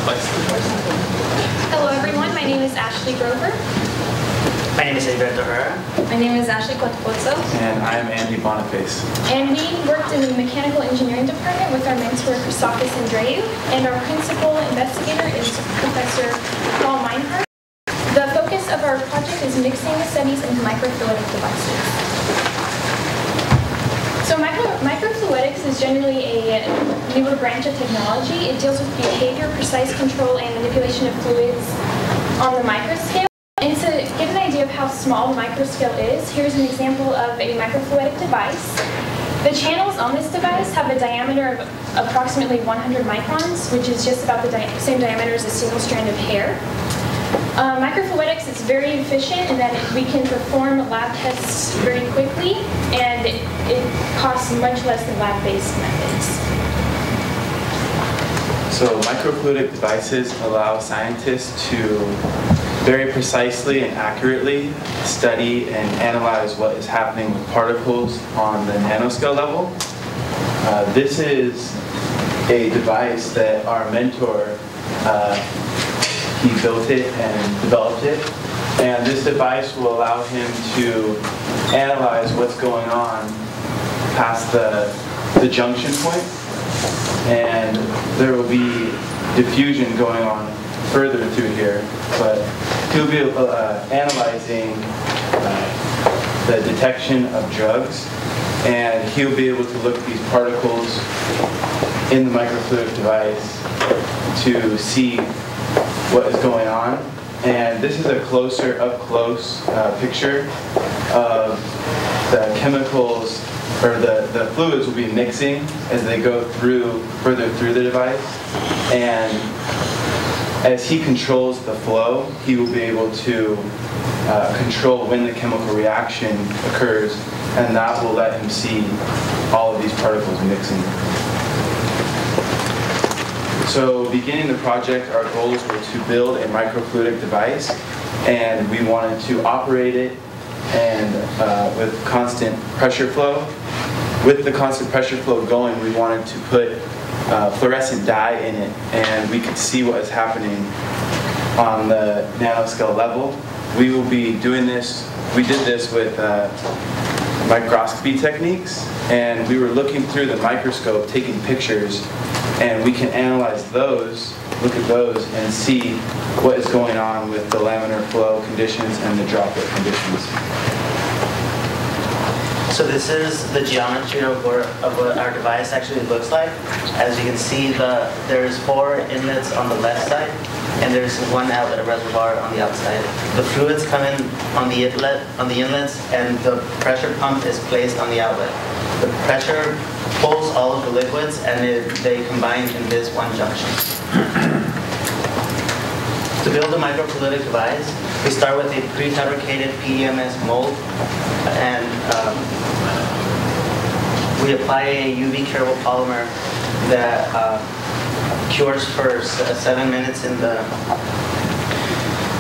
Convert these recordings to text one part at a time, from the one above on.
Hello everyone, my name is Ashley Grover. My name is Alberto Herrera. My name is Ashley Cotopozzo. And I am Andy Boniface. And we worked in the mechanical engineering department with our mentor Christakis Andreou, and our principal investigator is Professor Paul Meinhardt. The focus of our project is mixing studies into microfluidic devices. So microfluidics is generally a newer branch of technology. It deals with behavior, precise control, and manipulation of fluids on the microscale. And to get an idea of how small the microscale is, here's an example of a microfluidic device. The channels on this device have a diameter of approximately 100 microns, which is just about the same diameter as a single strand of hair. Microfluidics is very efficient in that we can perform lab tests very quickly, and it costs much less than lab-based methods. So microfluidic devices allow scientists to very precisely and accurately study and analyze what is happening with particles on the nanoscale level. This is a device that our mentor he built it and developed it, and this device will allow him to analyze what's going on past the junction point, and there will be diffusion going on further through here, but he'll be analyzing the detection of drugs, and he'll be able to look at these particles in the microfluidic device to see what is going on. And this is a closer, up-close picture of the chemicals, or the fluids will be mixing as they go further through the device. And as he controls the flow, he will be able to control when the chemical reaction occurs, and that will let him see all of these particles mixing. So beginning the project, our goals were to build a microfluidic device, and we wanted to operate it and with constant pressure flow. With the constant pressure flow going, we wanted to put fluorescent dye in it, and we could see what is happening on the nanoscale level. We will be doing this, we did this with microscopy techniques, and we were looking through the microscope, taking pictures, and we can analyze those, look at those, and see what is going on with the laminar flow conditions and the droplet conditions. So this is the geometry of what our device actually looks like. As you can see, there's 4 inlets on the left side, and there's 1 outlet reservoir on the outside. The fluids come in on the inlets, and the pressure pump is placed on the outlet. The pressure pulls all of the liquids, and they combine in this one junction. To build a microfluidic device, we start with a prefabricated PDMS mold, and we apply a UV curable polymer that cures for 7 minutes in the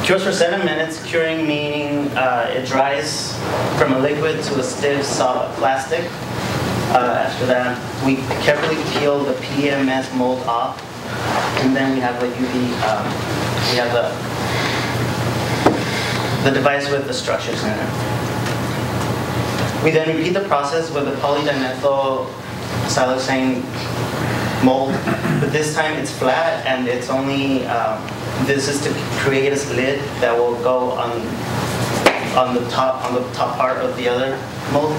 cures for 7 minutes. Curing meaning it dries from a liquid to a stiff solid plastic. After that, we carefully peel the PDMS mold off, and then we have the we have the device with the structures in it. We then repeat the process with the polydimethyl siloxane mold, but this time it's flat, and it's only this is to create a lid that will go on the top part of the other mold.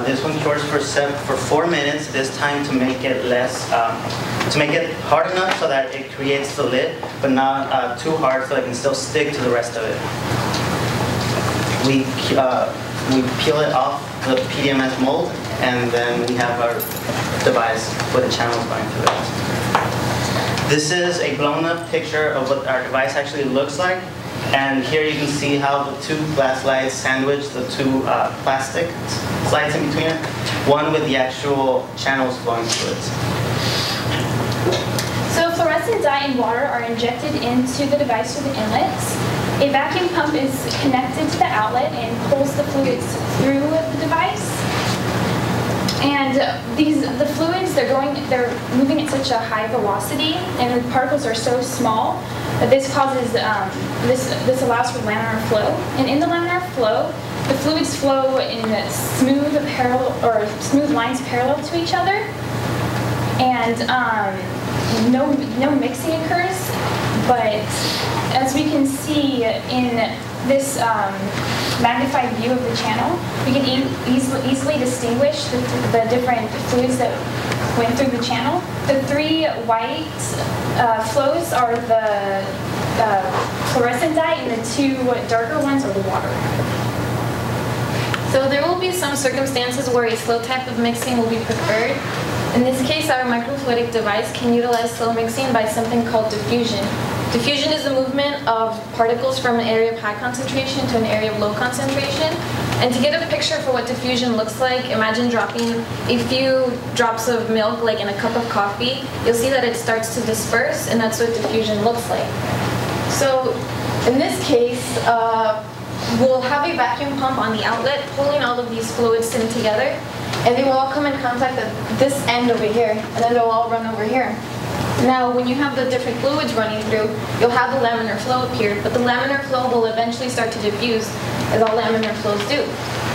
This one cures for 4 minutes. This time to make it to make it hard enough so that it creates the lid, but not too hard so it can still stick to the rest of it. We peel it off the PDMS mold, and then we have our device with the channels going through it. This is a blown up picture of what our device actually looks like. And here you can see how the 2 glass slides sandwich the 2 plastic slides in between it, one with the actual channels flowing through it. So fluorescent dye and water are injected into the device through the inlets. A vacuum pump is connected to the outlet and pulls the fluids through the device. And the fluids, they're moving at such a high velocity, and the particles are so small that this causes, this allows for laminar flow. And in the laminar flow, the fluids flow in smooth lines parallel to each other, and no mixing occurs. But as we can see in this magnified view of the channel, we can easily distinguish the different fluids that went through the channel. The three white flows are the fluorescent dye, and the two darker ones are the water. So there will be some circumstances where a slow type of mixing will be preferred. In this case, our microfluidic device can utilize slow mixing by something called diffusion. Diffusion is the movement of particles from an area of high concentration to an area of low concentration. And to get a picture for what diffusion looks like, imagine dropping a few drops of milk like in a cup of coffee. You'll see that it starts to disperse, and that's what diffusion looks like. So in this case, we'll have a vacuum pump on the outlet pulling all of these fluids in together, and they will all come in contact at this end over here, and then they'll all run over here. Now, when you have the different fluids running through, you'll have the laminar flow appear, but the laminar flow will eventually start to diffuse, as all laminar flows do.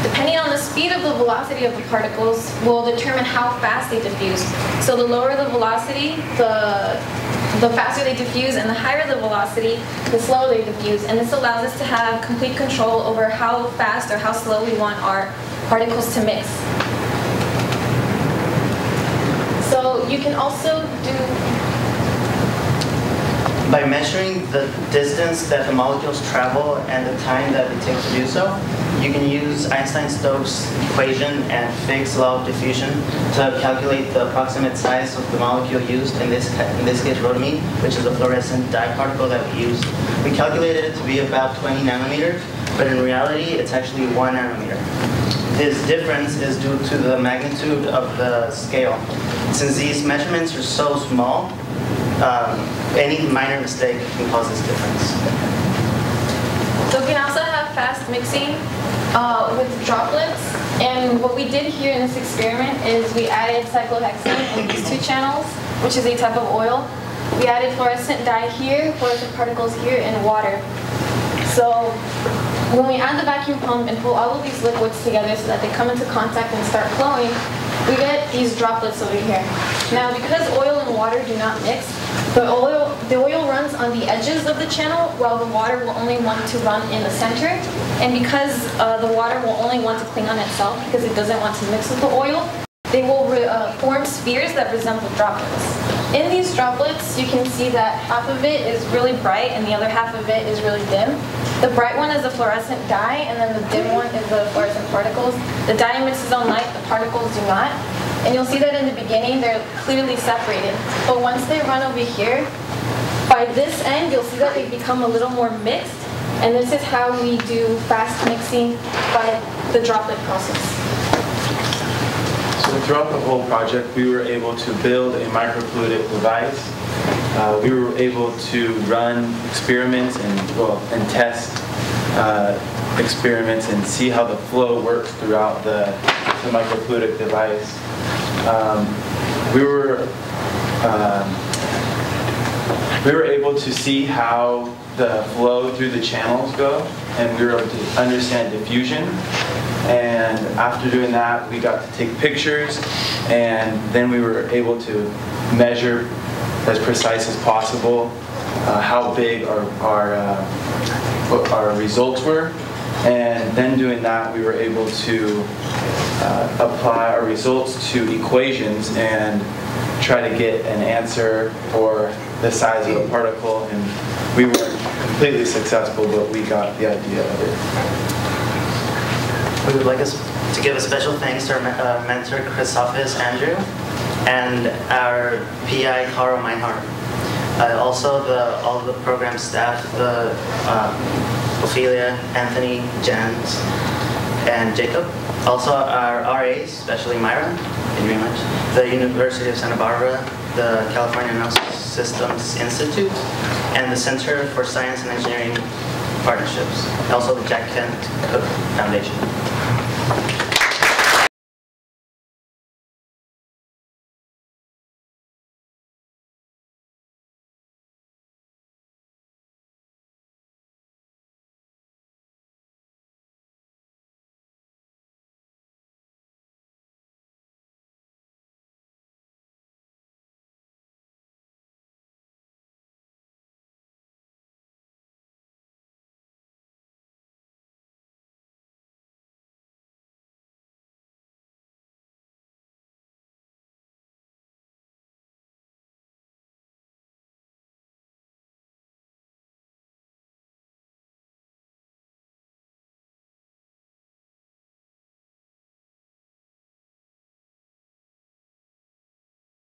Depending on the speed of the velocity of the particles will determine how fast they diffuse. So the lower the velocity, the faster they diffuse, and the higher the velocity, the slower they diffuse. And this allows us to have complete control over how fast or how slow we want our particles to mix. So you can also by measuring the distance that the molecules travel and the time that it takes to do so, you can use Einstein-Stokes equation and Fick's law of diffusion to calculate the approximate size of the molecule used, in this case rhodamine, which is a fluorescent dye particle that we used. We calculated it to be about 20 nanometers, but in reality it's actually 1 nanometer. This difference is due to the magnitude of the scale. Since these measurements are so small, any minor mistake can cause this difference. So we can also have fast mixing with droplets. And what we did here in this experiment is we added cyclohexane in these two channels, which is a type of oil. We added fluorescent dye here, fluorescent particles here, and water. So when we add the vacuum pump and pull all of these liquids together so that they come into contact and start flowing, we get these droplets over here. Now, because oil and water do not mix, the oil runs on the edges of the channel, while the water will only want to run in the center. And because the water will only want to cling on itself because it doesn't want to mix with the oil, they will form spheres that resemble droplets. In these droplets, you can see that half of it is really bright and the other half of it is really dim. The bright one is the fluorescent dye, and then the dim one is the fluorescent particles. The dye emits its own light, the particles do not. And you'll see that in the beginning, they're clearly separated. But once they run over here, by this end, you'll see that they become a little more mixed. And this is how we do fast mixing by the droplet process. So throughout the whole project, we were able to build a microfluidic device. We were able to run experiments and test experiments and see how the flow works throughout the microfluidic device. We were able to see how the flow through the channels go, and we were able to understand diffusion. And after doing that, we got to take pictures, and then we were able to measure as precise as possible how big our results were. And then doing that, we were able to apply our results to equations and try to get an answer for the size of a particle. And we weren't completely successful, but we got the idea of it. We would like to give a special thanks to our mentor, Christophus Andrew, and our PI, Carl Meinhardt. Also, all the program staff, Ophelia, Anthony, Jens, and Jacob. Also, our RAs, especially Myra, thank you very much. The University of Santa Barbara, the California Nanosystems Institute, and the Center for Science and Engineering Partnerships. Also, the Jack Kent Cooke Foundation.